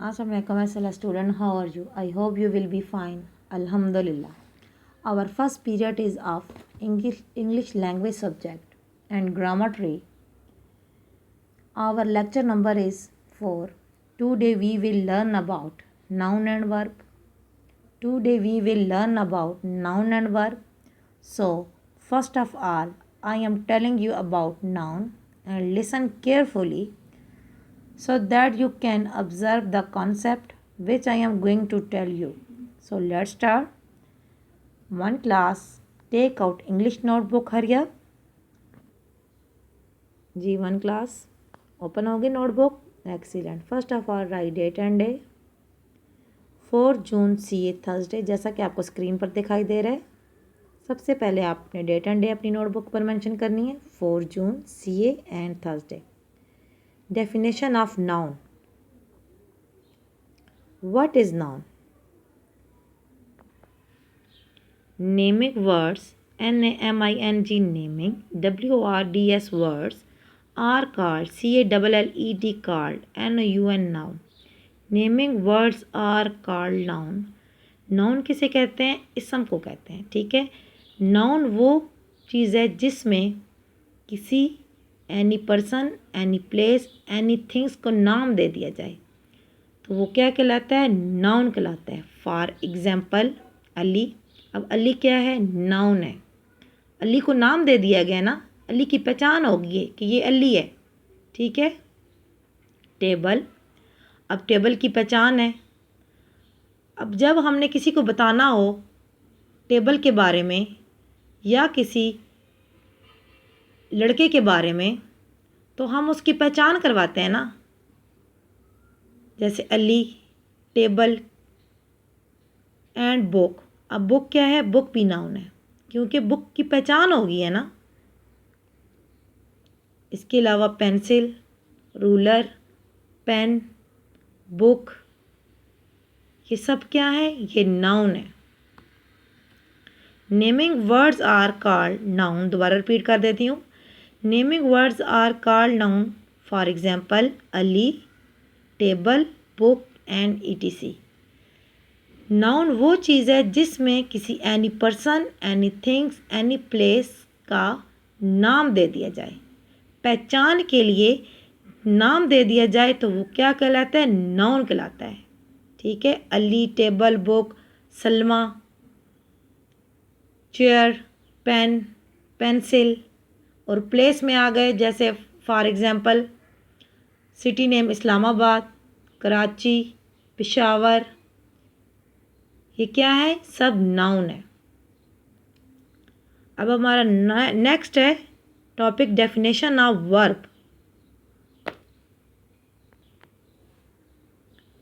Assalamualaikum fellow student, how are you? I hope you will be fine. Alhamdulillah. Our first period is of English language subject and grammar. Our lecture number is 4. Today we will learn about noun and verb. Today we will learn about noun and verb. So, first of all, I am telling you about noun and listen carefully so that you can observe the concept which I am going to tell you. So let's start. One class, take out English notebook, hurry up. जी one class open होगी notebook. Excellent. First of all write date and day. 4 June C a Thursday, जैसा कि आपको screen पर दिखाई दे रहा है. सबसे पहले आपने डेट एंड डे अपनी नोटबुक पर मेंशन करनी है. 4 June C A and Thursday. Definition of noun. What is noun? Naming words, naming, naming, words are called, called, noun, noun. Naming words are called noun. Noun किसे कहते हैं? इसम को कहते हैं. ठीक है. Noun वो चीज़ है जिसमें किसी any person, any place, any things को नाम दे दिया जाए तो वो क्या कहलाता है? नाउन कहलाता है. For example Ali. अब अली क्या है? नाउन है. अली को नाम दे दिया गया ना, अली की पहचान होगी कि ये अली है. ठीक है. टेबल. अब टेबल की पहचान है. अब जब हमने किसी को बताना हो टेबल के बारे में या किसी लड़के के बारे में तो हम उसकी पहचान करवाते हैं ना. जैसे अली, टेबल एंड बुक. अब बुक क्या है? बुक भी नाउन है क्योंकि बुक की पहचान होगी है ना. इसके अलावा पेंसिल, रूलर, पेन, बुक, ये सब क्या है? ये नाउन है. Naming words are called noun. दोबारा रिपीट कर देती हूँ. Naming words are called noun. For example Ali, table, book and ETC. Noun वो चीज़ है जिसमें किसी any person, any things, any place का नाम दे दिया जाए. पहचान के लिए नाम दे दिया जाए तो वो क्या कहलाता है? नाउन कहलाता है. ठीक है. Ali, table, book, Salma, chair, pen, pencil. और प्लेस में आ गए जैसे for example city name Islamabad, Karachi, Peshawar. ये क्या है? सब नाउन है. अब हमारा नेक्स्ट है topic definition of verb.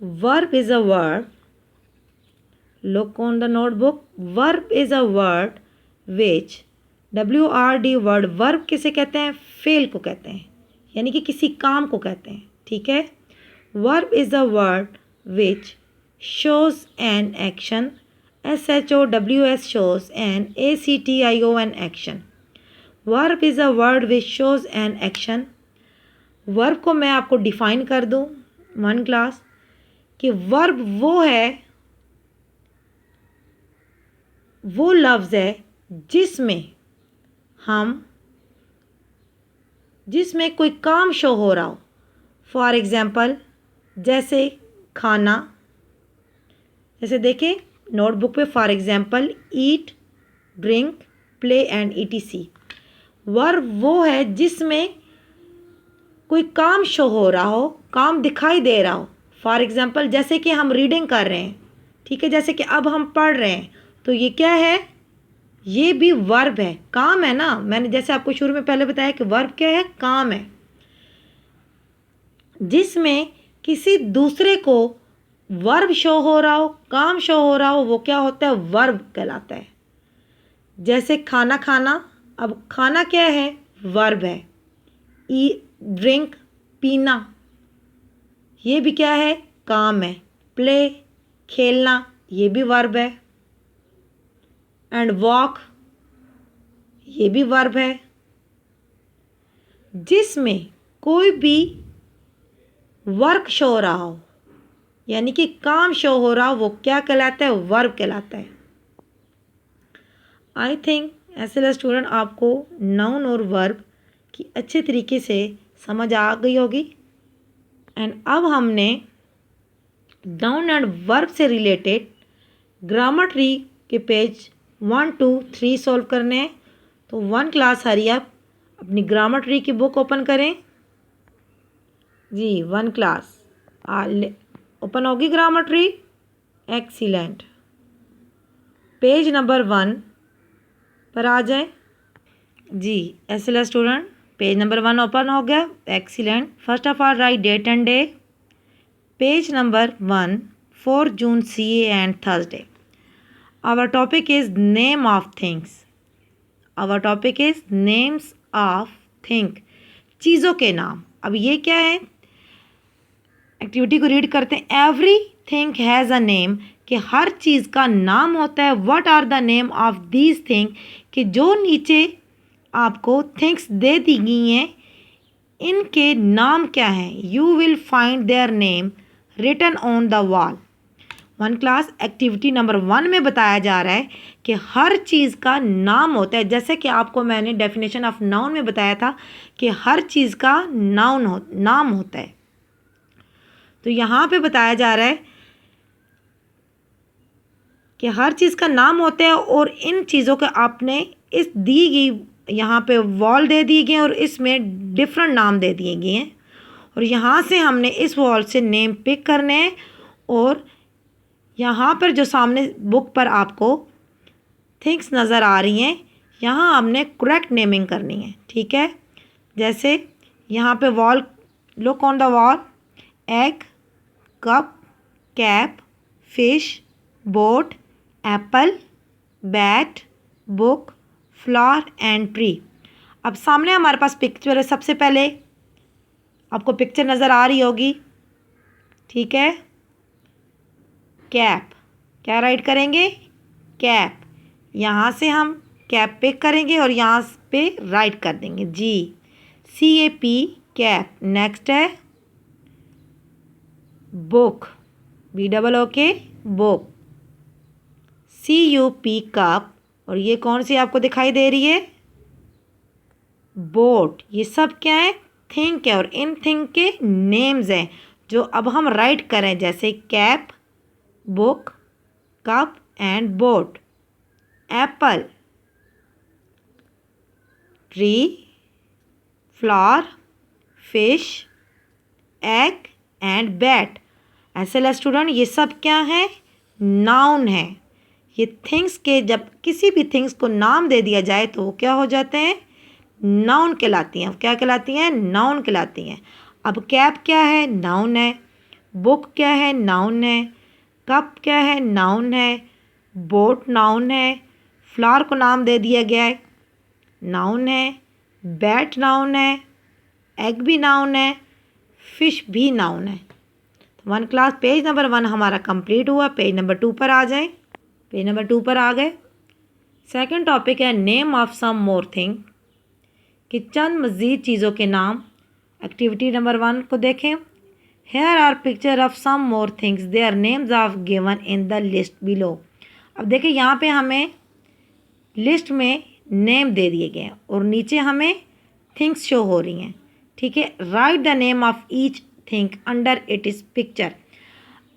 Verb is a word. Look on the notebook. Verb is a word which WRD word. Verb किसे कहते हैं? फेल को कहते हैं, यानी कि किसी काम को कहते हैं. ठीक है. Verb is a word which shows an action. SHOWS shows N ACTION action. Verb is a word which shows an action. Verb को मैं आपको डिफाइन कर दूं वन क्लास कि वर्ब वो है, वो लफ्ज़ है जिसमें कोई काम शो हो रहा हो. फॉर एग्ज़ाम्पल जैसे खाना. जैसे देखें नोटबुक पे for example eat, drink, play and ETC. Verb वो है जिसमें कोई काम शो हो रहा हो, काम दिखाई दे रहा हो. फॉर एग्ज़ाम्पल जैसे कि हम रीडिंग कर रहे हैं. ठीक है. जैसे कि अब हम पढ़ रहे हैं तो ये क्या है? ये भी वर्ब है, काम है ना. मैंने जैसे आपको शुरू में पहले बताया कि वर्ब क्या है? काम है. जिसमें किसी दूसरे को वर्ब शो हो रहा हो, काम शो हो रहा हो, वो क्या होता है? वर्ब कहलाता है. जैसे खाना खाना. अब खाना क्या है? वर्ब है. ड्रिंक, पीना, ये भी क्या है? काम है. प्ले, खेलना, ये भी वर्ब है. एंड वॉक, ये भी वर्ब है. जिसमें कोई भी वर्क शो हो रहा हो यानी कि काम शो हो रहा, वो क्या कहलाता है? वर्ब कहलाता है। आई थिंक ऐसे स्टूडेंट आपको नाउन और वर्ब की अच्छे तरीके से समझ आ गई होगी। एंड अब हमने नाउन एंड वर्ब से रिलेटेड ग्रामर ट्री के पेज 1, 2, 3 सॉल्व करने हैं। तो 1 क्लास हरी आप अपनी ग्रामर ट्री की बुक ओपन करें जी। 1 क्लास ओपन होगी grammar tree. Excellent. Page number 1 पर आ जाए जी। SLS student page number 1 open हो गया। Excellent. First of all write date and day. Page number 1 4 June CA and Thursday. Our topic is name of things. Our topic is names of thing, चीज़ों के नाम। अब ये क्या है? Activity को रीड करते हैं। Everything has a name, कि हर चीज़ का नाम होता है। What are the name of these thing, कि जो नीचे आपको थिंग्स दे दी गई हैं इनके नाम क्या हैं? You will find their name written on the wall. 1 class activity number 1 में बताया जा रहा है कि हर चीज़ का नाम होता है। जैसे कि आपको मैंने डेफिनेशन ऑफ नाउन में बताया था कि हर चीज़ का नाम होता है। तो यहाँ पे बताया जा रहा है कि हर चीज़ का नाम होता है और इन चीज़ों के आपने इस दी गई यहाँ पे वॉल दे दिए गए और इसमें डिफरेंट नाम दे दिए गए हैं और यहाँ से हमने इस वॉल से नेम पिक करने हैं और यहाँ पर जो सामने बुक पर आपको थिंग्स नज़र आ रही हैं यहाँ हमने करेक्ट नेमिंग करनी है। ठीक है, जैसे यहाँ पे wall, look on the wall, egg, cup, cap, fish, boat, Apple, bat, book, flower and tree. अब सामने हमारे पास पिक्चर है। सबसे पहले आपको पिक्चर नज़र आ रही होगी। ठीक है, कैप, क्या राइट करेंगे? कैप। यहाँ से हम कैप पिक करेंगे और यहाँ पे राइट कर देंगे CAP, कैप। नेक्स्ट है book, BOOK, book. CUP, cup. और ये कौन सी आपको दिखाई दे रही है? बोट। ये सब क्या है? थिंक है और इन थिंक के नेम्स हैं जो अब हम राइट करें, जैसे cap, book, cup and boat. Apple, tree, flower, fish, egg and bat. ऐसे स्टूडेंट ये सब क्या है? नाउन है। ये थिंग्स के जब किसी भी थिंग्स को नाम दे दिया जाए तो वो क्या हो जाते हैं? नाउन कहलाती हैं। क्या कहलाती हैं? नाउन कहलाती हैं। अब कैप क्या है? नाउन है। बुक क्या है? नाउन है। कप क्या है? नाउन है। बोट नाउन है। फ्लावर को नाम दे दिया गया है, नाउन है। बैट नाउन है। एग भी नाउन है। फिश भी नाउन है। 1 क्लास पेज नंबर 1 हमारा कंप्लीट हुआ। पेज नंबर 2 पर आ जाएं। पेज नंबर 2 पर आ गए। सेकंड टॉपिक है name of some more thing, कि चंद मज़ीद चीज़ों के नाम। एक्टिविटी नंबर 1 को देखें। Here are picture of some more things, their names of given in the list below. अब देखिए यहाँ पे हमें लिस्ट में नेम दे दिए गए हैं और नीचे हमें थिंग्स शो हो रही हैं। ठीक है, right the name of each thing under it is picture.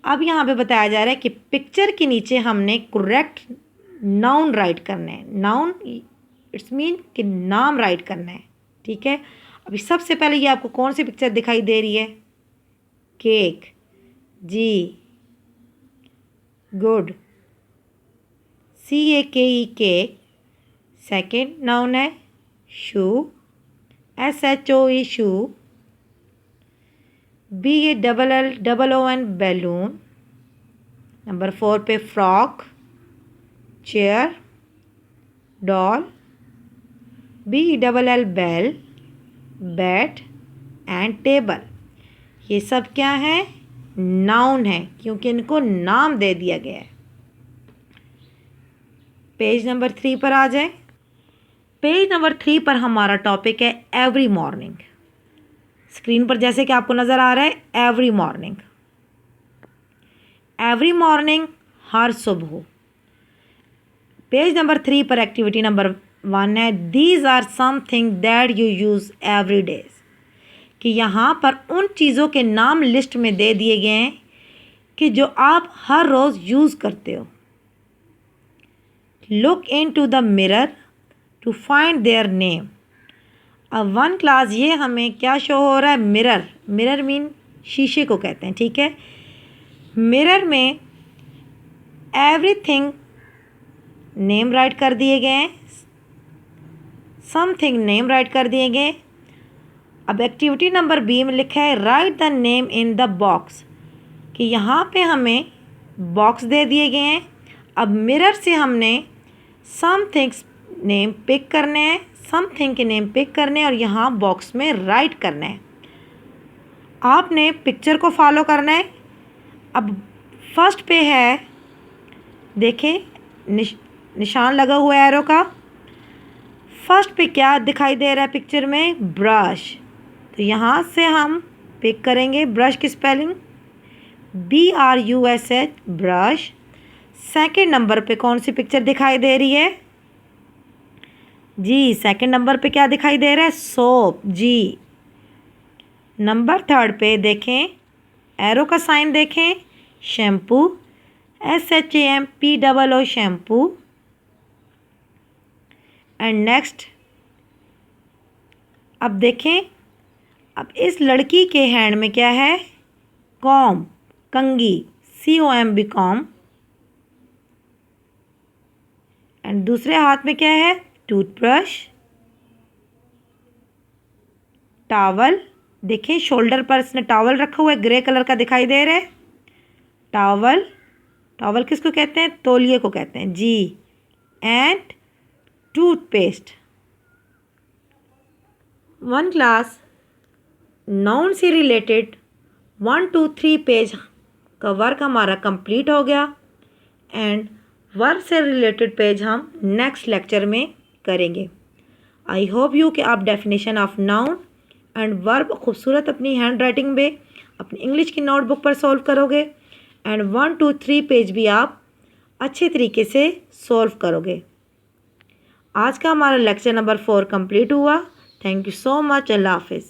अब यहाँ पे बताया जा रहा है कि पिक्चर के नीचे हमने करेक्ट नाउन राइट करना है। नाउन इट्स मीन कि नाम राइट करना है। ठीक है, अभी सबसे पहले ये आपको कौन सी पिक्चर दिखाई दे रही है? Cake, good, CAKE, cake. Second noun है shoe, SHOE, shoe. BALLOON, balloon. Number 4 पे frock, chair, doll. BELL, bell, bat and table. ये सब क्या है? नाउन है, क्योंकि इनको नाम दे दिया गया है। पेज नंबर 3 पर आ जाए। पेज नंबर 3 पर हमारा टॉपिक है एवरी मॉर्निंग। स्क्रीन पर जैसे कि आपको नज़र आ रहा है एवरी मॉर्निंग। एवरी मॉर्निंग, हर सुबह। पेज नंबर 3 पर एक्टिविटी नंबर 1 है, these are something that you use every days, कि यहाँ पर उन चीज़ों के नाम लिस्ट में दे दिए गए हैं कि जो आप हर रोज़ यूज़ करते हो। Look into the mirror to find their name. अब 1 क्लास ये हमें क्या शो हो रहा है, मिरर। मिरर मीन शीशे को कहते हैं, ठीक है। मिरर में एवरीथिंग नेम राइट कर दिए गए हैं, समथिंग नेम राइट कर दिए गए। अब एक्टिविटी नंबर बी में लिखा है right the name in the box, कि यहाँ पे हमें बॉक्स दे दिए गए हैं। अब मिरर से हमने समथिंग्स नेम पिक करने हैं, समथिंग के नेम पिक करने हैं और यहाँ बॉक्स में राइट करना है। आपने पिक्चर को फॉलो करना है। अब फर्स्ट पे है, देखें निशान लगा हुआ है एरो का। फर्स्ट पे क्या दिखाई दे रहा है पिक्चर में, ब्रश। तो यहाँ से हम पिक करेंगे ब्रश की spelling BRUSH, brush. Second number पे कौन सी पिक्चर दिखाई दे रही है जी, सेकंड नंबर पे क्या दिखाई दे रहा है, सोप जी। नंबर 3 पे देखें, एरो का साइन देखें, shampoo, SHAMPOO, shampoo. And next अब देखें, अब इस लड़की के हैंड में क्या है, कॉम, कंघी, COMB, कॉम। एंड दूसरे हाथ में क्या है, टूथब्रश, टॉवल। देखें शोल्डर पर इसने टॉवल रखा हुआ है, ग्रे कलर का दिखाई दे रहा है टॉवल। टॉवल किसको कहते हैं, तौलिए को कहते हैं जी। And toothpaste. 1 क्लास नाउन से रिलेटेड 1 2 3 पेज का वर्क हमारा कंप्लीट हो गया। एंड वर्ब से रिलेटेड पेज हम नेक्स्ट लेक्चर में करेंगे। आई होप यू कि आप definition of noun and verb खूबसूरत अपनी हैंड राइटिंग में अपनी इंग्लिश की नोटबुक पर सॉल्व करोगे। एंड 1 2 3 पेज भी आप अच्छे तरीके से सॉल्व करोगे। आज का हमारा लेक्चर नंबर 4 कंप्लीट हुआ। Thank you so much. अल्लाह हाफिज़।